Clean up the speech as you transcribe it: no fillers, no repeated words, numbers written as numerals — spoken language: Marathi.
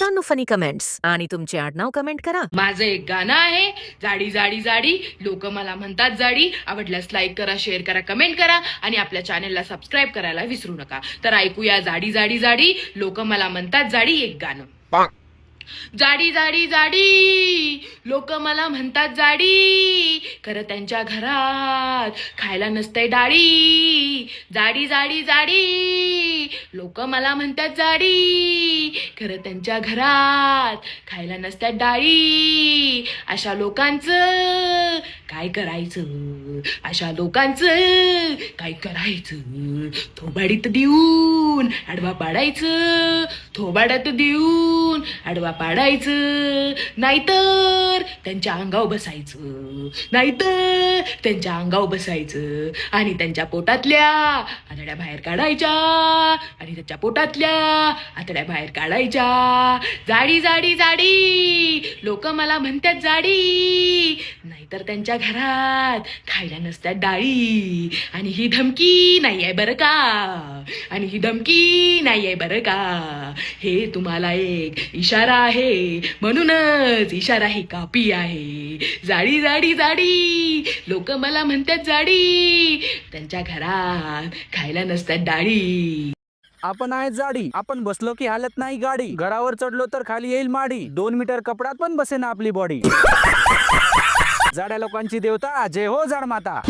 मित्रांनो फनी कमेंट्स आणि तुमचे आडनाव कमेंट करा. माझं एक गाणं आहे, जाडी जाडी जाडी, लोक मला म्हणतात जाडी. आवडल्यास लाईक करा, शेअर करा, कमेंट करा आणि आपल्या चॅनेलला सबस्क्राईब करायला विसरू नका. तर ऐकूया जाडी जाडी जाडी, लोक मला म्हणतात जाडी एक गाणं. जाडी जाडी जाडी, लोक मला म्हणतात जाडी, खरं त्यांच्या घरात खायला नसतंय डाळी. जाडी जाडी जाडी, लोक मला म्हणतात जाडी, खरं त्यांच्या घरात खायला नसतात डाळी. अशा लोकांचं काय करायचं, अशा लोकांचं काय करायचं. थोबाडीत देऊन आडवा पाडायचं, थोबाडात देऊन आडवा पाडायचं, नाहीतर त्यांच्या अंगावर बसायचं, नाहीतर त्यांच्या अंगावर बसायचं आणि त्यांच्या पोटातल्या आतड्या बाहेर काढायच्या, आणि त्यांच्या पोटातल्या आतड्या बाहेर काढायच्या. जाडी जाडी जाडी, लोक मला म्हणतात जाडी, नाहीतर त्यांच्या घरात खायला नसतात डाळी. आणि ही धमकी नाही आहे बरं का, आणि ही धमकी नाही आहे बरं का. हे तुम्हाला एक इशारा आहे, म्हणूनच इशारा ही कापी आहे. जाडी जाडी जाडी, लोक मला म्हणतात जाडी, त्यांच्या घरात खायला नसतात डाळी. आपण आहे जाडी, आपण बसलो की हालत नाही गाडी, घरावर चढलो तर खाली येईल माडी, 2 मीटर कपड्यात पण बसे ना आपली बॉडी. जाड्या लोकांची देवता जय हो जाड माता.